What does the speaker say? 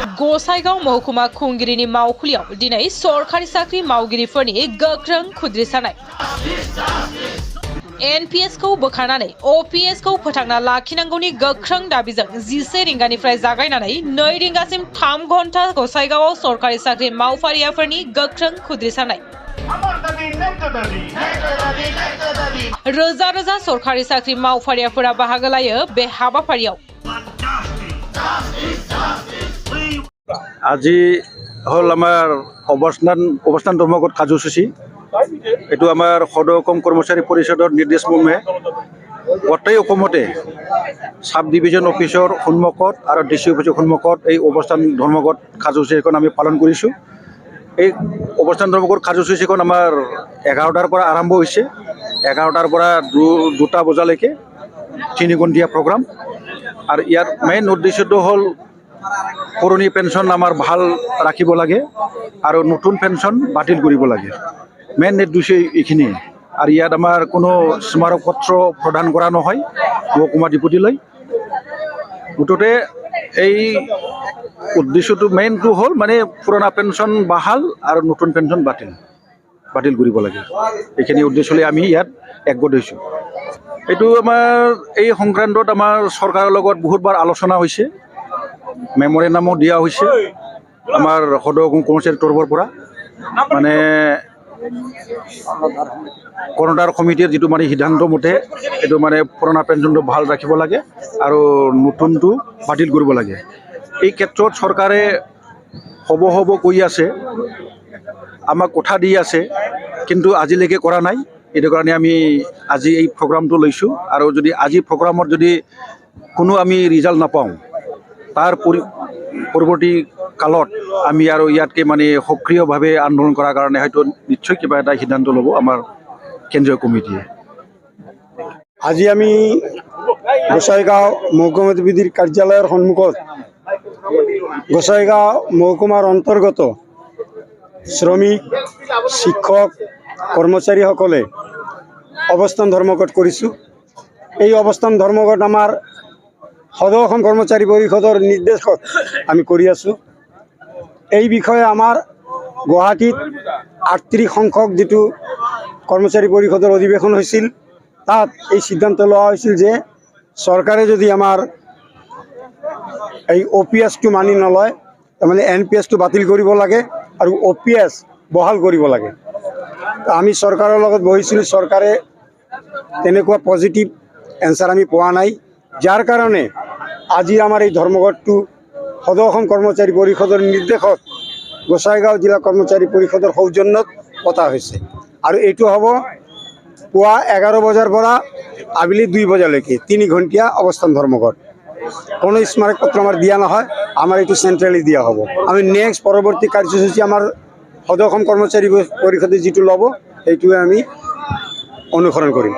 गसाइगाव महकुमा खुंगिरिनि मावखुलियाव दिनै सरकारि साख्रि मावगिरिफोरनि गोख्रों खुद्रिसानाय NPS खौ बोखारनानै OPS खौ फोथांना लाखिनांगौनि गोख्रों दाबिजों 11 रिंगानिफ्राय जागायनानै 2 रिंगासिम 3 घन्टा गसाइगावआव सरकारि साख्रि मावफारियाफोरनि गोख्रों खुद्रिसानाय रोजा रोजा सरकारि साख्रि मावफारियाफोरा बाहागो लायो बे हाबाफारियाव আজি হল আমার অবস্থান ধর্মঘট কার্যসূচী এটু আমার সদৌ কর্মচারী পৰিষদৰ নিৰ্দেশ মৰ্মে গোটেই অসমতে সাব ডিভিজন অফিসৰ সন্মুখত আৰু ডিসি অফিসৰ সন্মুখত এই অবস্থান ধৰ্মঘট কাৰ্যসূচীখন আমি পালন কৰিছোঁ। এই অবস্থান ধৰ্মঘট কাৰ্যসূচীখন আমাৰ 11টাৰ পৰা আৰম্ভ হৈছে। 11টাৰ পৰা 2টা বজালৈকে 3 ঘণ্টীয়া প্ৰগ্ৰাম আৰু ইয়াৰ মেইন উদ্দেশ্যটো হ'ল পুৰণি পেঞ্চন আমাৰ ভাল ৰাখিব লাগে আৰু নতুন পেঞ্চন বাতিল কৰিব লাগে। মেইন উদ্দেশ্য এইখিনি আৰু ইয়াত আমাৰ কোনো স্মাৰক পত্ৰ প্ৰদান কৰা নহয় মহকুমা ডিপুটিলৈ। মুঠতে এই উদ্দেশ্যটো মেইনটো হ'ল মানে পুৰণা পেঞ্চন বাহাল আৰু নতুন পেঞ্চন বাতিল কৰিব লাগে। এইখিনি উদ্দেশ্যলৈ আমি ইয়াত একগোট হৈছোঁ। এইটো আমাৰ এই সংক্ৰান্তত আমাৰ চৰকাৰৰ লগত বহুতবাৰ আলোচনা হৈছে। মেমৰেণ্ডামো দিয়া হৈছে আমাৰ সদৌ কৰ্মচাৰী তৰফৰ পৰা মানে কৰ্ণধাৰ সমিতিৰ যিটো মানে সিদ্ধান্ত মতে এইটো মানে পুৰণা পেঞ্চনটো ভাল ৰাখিব লাগে আৰু নতুনটো বাতিল কৰিব লাগে। এই ক্ষেত্ৰত চৰকাৰে হ'ব কৈ আছে, আমাক কথা দি আছে, কিন্তু আজিলৈকে কৰা নাই। এইটো কাৰণে আমি আজি এই প্ৰগ্ৰামটো লৈছোঁ আৰু যদি আজি প্ৰগ্ৰামত যদি কোনো আমি ৰিজাল্ট নাপাওঁ তাৰ পৰৱৰ্তী কালত আমি আৰু ইয়াতকে মানে সক্ৰিয়ভাৱে আন্দোলন কৰাৰ কাৰণে হয়তো নিশ্চয় কিবা এটা সিদ্ধান্ত ল'ব আমাৰ কেন্দ্ৰীয় কমিটিয়ে। আজি আমি গোসাইগাঁও মহকুমা ডিপুটিৰ কাৰ্যালয়ৰ সন্মুখত গোসাইগাঁও মহকুমাৰ অন্তৰ্গত শ্ৰমিক শিক্ষক কৰ্মচাৰীসকলে অৱস্থান ধৰ্মঘট কৰিছোঁ। এই অৱস্থান ধৰ্মঘট আমাৰ সদৌ অসম কৰ্মচাৰী পৰিষদৰ নিৰ্দেশত আমি কৰি আছোঁ। এই বিষয়ে আমাৰ গুৱাহাটীত 38 সংখ্যক যিটো কৰ্মচাৰী পৰিষদৰ অধিৱেশন হৈছিল তাত এই সিদ্ধান্ত লোৱা হৈছিল যে চৰকাৰে যদি আমাৰ এই OPSটো মানি নলয় তাৰমানে NPSটো বাতিল কৰিব লাগে আৰু OPS বহাল কৰিব লাগে। আমি চৰকাৰৰ লগত বহিছিলোঁ, চৰকাৰে তেনেকুৱা পজিটিভ এনচাৰ আমি পোৱা নাই, যাৰ কাৰণে আজি আমাৰ এই ধৰ্মঘটটো সদৌ অসম কৰ্মচাৰী পৰিষদৰ নিৰ্দেশত গোসাইগাঁও জিলা কৰ্মচাৰী পৰিষদৰ সৌজন্যত পতা হৈছে আৰু এইটো হ'ব পুৱা 11 বজাৰ পৰা আবেলি 2 বজালৈকে 3 ঘণ্টীয়া অৱস্থান ধৰ্মঘট। কোনো স্মাৰক পত্ৰ আমাৰ দিয়া নহয়, আমাৰ এইটো চেণ্ট্ৰেলি দিয়া হ'ব। আমি নেক্সট পৰৱৰ্তী কাৰ্যসূচী আমাৰ সদৌ অসম কৰ্মচাৰী পৰিষদে যিটো ল'ব সেইটোৱে আমি অনুসৰণ কৰিম।